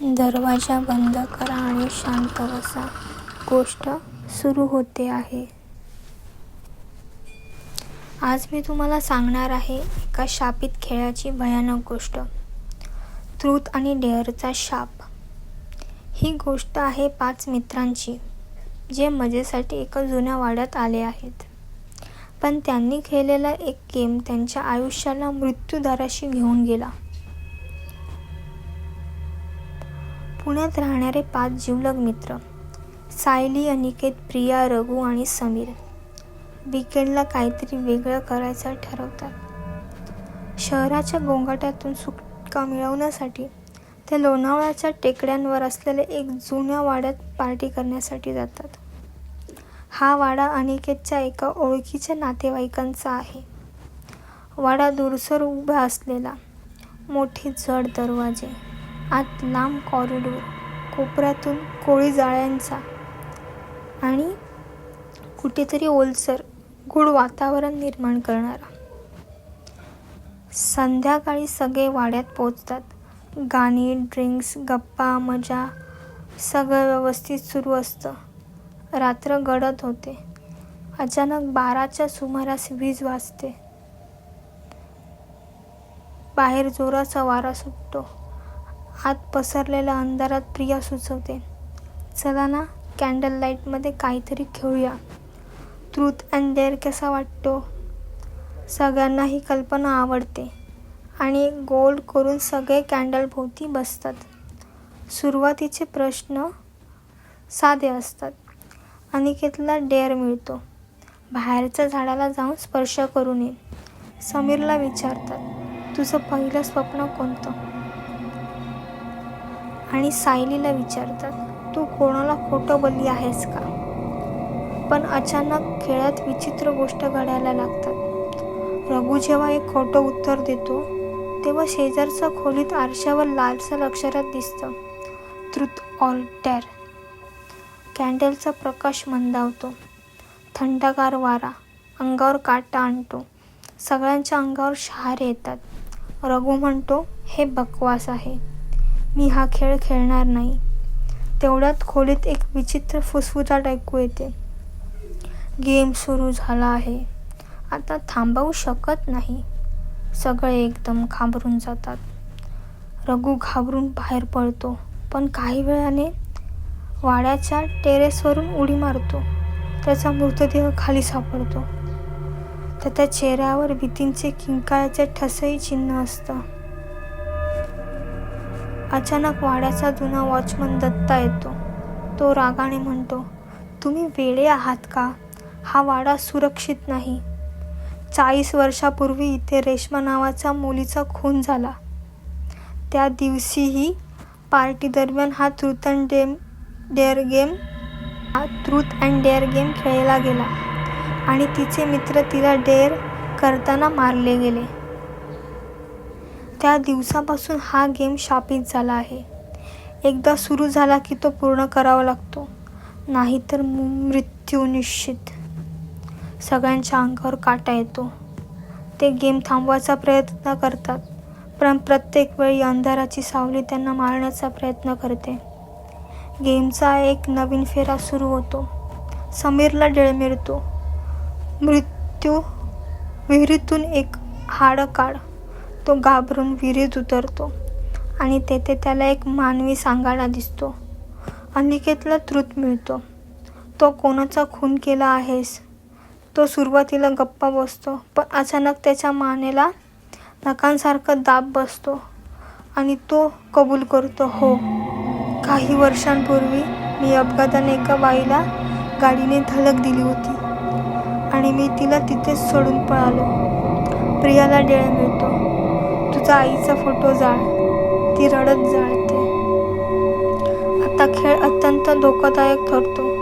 दरवाजा बंद करा आणि शांत बसा. गोष्ट सुरू होते आहे. आज मी तुम्हाला सांगणार आहे एका शापित खेळाची भयानक गोष्ट. ट्रूथ आणि डेअरचा शाप. ही गोष्ट आहे 5 मित्रांची जे मजेसाठी एका जुन्या वाड्यात आले आहेत. पण त्यांनी खेळलेला एक गेम त्यांच्या आयुष्याला मृत्यूदाराशी घेऊन गेला. पुण्यात राहणारे 5 जिवलग मित्र, सायली, अनिकेत, प्रिया, रघु आणि समीर, वीकेंडला काहीतरी वेगळं करायचं ठरवतात. शहराच्या गोंगाटातून सुटका मिळवण्यासाठी ते लोणावळ्याच्या टेकड्यांवर असलेल्या एक जुन्या वाड्यात पार्टी करण्यासाठी जातात. हा वाडा अनिकेतच्या एका ओळखीच्या नातेवाईकांचा आहे. वाडा दूरसर उभा असलेला, मोठे जड दरवाजे, आत लांब कॉरिडॉर, कोपऱ्यातून कोळी जाळ्यांचा आणि कुठेतरी ओलसर गूढ वातावरण निर्माण करणारा. संध्याकाळी सगळे वाड्यात पोचतात. गाणी, ड्रिंक्स, गप्पा, मजा, सगळं व्यवस्थित सुरू असतं. रात्र गडद होते. अचानक 12च्या सुमारास वीज वाजते. बाहेर जोराचा वारा सुटतो. आत पसरलेल्या अंधारात प्रिया सुचवते, चला ना, कॅन्डल लाईटमध्ये काहीतरी खेळूया. ट्रूथ अँड डेअर कसा वाटतो? सगळ्यांना ही कल्पना आवडते आणि गोल करून सगळे कॅन्डल भोवती बसतात. सुरुवातीचे प्रश्न साधे असतात. अनिकेतला डेअर मिळतो. बाहेरच्या झाडाला जाऊन स्पर्श करू नये. समीरला विचारतात, तुझं पहिलं स्वप्न कोणतं? आणि सायलीला विचारतात, तू कोणाला खोटं बोलली आहेस का? पण अचानक खेळात विचित्र गोष्ट घडायला लागतात. रघु जेव्हा एक खोटं उत्तर देतो तेव्हा शेजारच्या खोलीत आरशावर लालसर अक्षरात दिसतं, ट्रूथ ऑर डेअर. कॅन्डलचा प्रकाश मंदावतो. थंडगार वारा अंगावर काटा आणतो. सगळ्यांच्या अंगावर शहारे येतात. रघु म्हणतो, हे बकवास आहे, मी हा खेळ खेळणार नाही. तेवढ्यात खोलीत एक विचित्र फुसफुसाट ऐकू येते, गेम सुरू झाला आहे, आता थांबवू शकत नाही. सगळे एकदम घाबरून जातात. रघु घाबरून बाहेर पळतो, पण काही वेळाने वाड्याच्या टेरेसवरून उडी मारतो. त्याचा मृतदेह खाली सापडतो. त्याच्या चेहऱ्यावर भीतीचे किंकाळ्याचे ठसही चिन्ह असतं. अचानक वाड्याचा जुना वॉचमन दत्ता येतो. तो रागाने म्हणतो, तुम्ही वेडे आहात का? हा वाडा सुरक्षित नाही. 40 वर्षापूर्वी इथे रेश्मा नावाच्या मुलीचा खून झाला. त्या दिवशीही पार्टी दरम्यान हा ट्रूथ अँड डेअर गेम खेळला गेला आणि तिचे मित्र तिला डेअर करताना मारले गेले. त्या दिवसापासून हा गेम शापित झाला आहे. एकदा सुरू झाला की तो पूर्ण करावा लागतो, नाहीतर मृत्यू निश्चित. सगळ्यांच्या अंगावर काटा येतो. ते गेम थांबवायचा प्रयत्न करतात, पण प्रत्येक वेळी अंधाराची सावली त्यांना मारण्याचा प्रयत्न करते. गेमचा एक नवीन फेरा सुरू होतो. समीरला डेअर मिळतो, मृत्यू विहिरीतून एक हाडं काढ. तो घाबरून विहिरीत उतरतो आणि तेथे त्याला एक मानवी सांगाडा दिसतो. अनिकेतला ट्रूथ मिळतो, तो कोणाचा खून केला आहेस? तो सुरुवातीला गप्पा बसतो, पण अचानक त्याच्या मानेला नखांसारखा दाब बसतो आणि तो कबूल करतो, हो, काही वर्षांपूर्वी मी अपघाताने एका बाईला गाडीने धडक दिली होती आणि मी तिला तिथेच सोडून पळालो. प्रियाला डेअर मिळतो, तुझा आईचा फोटो जाळ. ती रडत जाळते. आता खेळ अत्यंत धोकादायक ठरतो.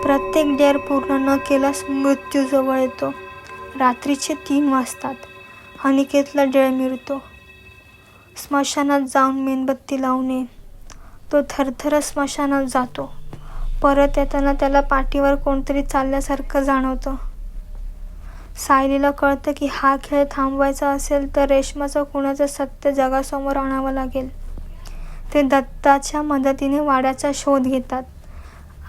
प्रत्येक डेअर पूर्ण न केल्यास मृत्यू जवळ येतो. रात्रीचे 3 वाजतात. अनिकेतला डेअर मिळतो, स्मशानात जाऊन मेणबत्ती लावणे. तो थरथर स्मशानात जातो. परत येताना त्याला पाठीवर कोणतरी चालल्यासारखं जाणवतं. सायलीला कळतं की हा खेळ थांबवायचा असेल तर रेश्माचं खुनाचं सत्य जगासमोर आणावं लागेल. ते दत्ताच्या मदतीने वाड्याचा शोध घेतात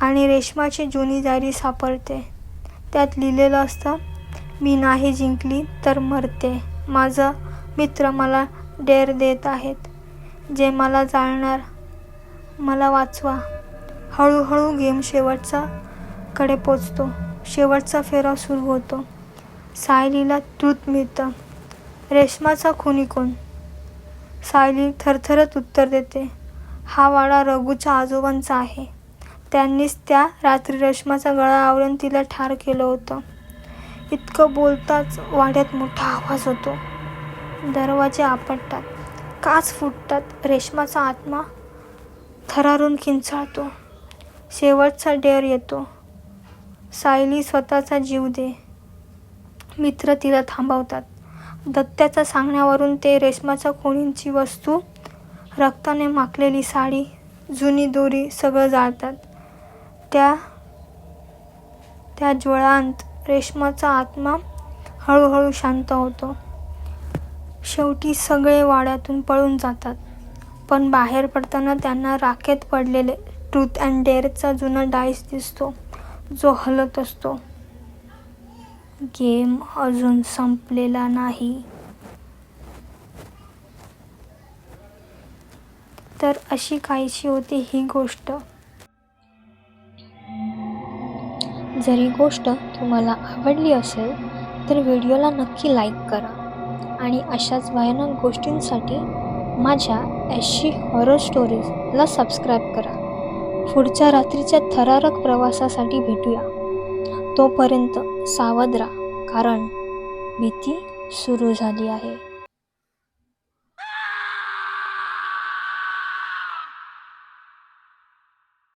आणि रेशमाची जुनी डायरी सापडते. त्यात लिहिलेलं असतं, मी नाही जिंकली तर मरते. माझा मित्र मला डेअर देत आहेत, जे मला जाळणार. मला वाचवा. हळूहळू गेम कडे पोचतो. शेवटचा फेरा सुरू होतो. सायलीला ट्रूथ मिळतं. रेशमाचा खुनी कोण? सायली थरथरत उत्तर देते, हा वाडा रघूच्या आजोबांचा आहे. त्यांनीच त्या रात्री रेशमाचा गळा आवरून तिला ठार केलं होतं. इतकं बोलताच वाड्यात मोठा आवाज होतो. दरवाजे आपटतात, काच फुटतात. रेशमाचा आत्मा थरारून किंचाळतो. शेवटचा डेअर येतो, सायली स्वतःचा जीव दे. मित्र तिला थांबवतात. दत्त्याच्या सांगण्यावरून ते रेशमाच्या खुनीची वस्तू, रक्ताने माखलेली साडी, जुनी दोरी सगळं जाळतात. त्या ज्वळांत रेशमाचा आत्मा हळूहळू शांत होतो. शेवटी सगळे वाड्यातून पळून जातात. पण बाहेर पडताना त्यांना राखेत पडलेले ट्रूथ अँड डेअरचा जुना डाईस दिसतो, जो हलत असतो. गेम अजून संपलेला नाही. तर अशी काहीशी होती ही गोष्ट. जर ही गोष्ट तुम्हाला आवडली असेल तर व्हिडिओला नक्की लाईक करा आणि अशाच भयानक गोष्टींसाठी माझ्या SG हॉरर स्टोरीजला सबस्क्राईब करा. पुढच्या रात्रीच्या थरारक प्रवासासाठी भेटूया. तोपर्यंत सावध राहा, कारण भीती सुरू झाली आहे.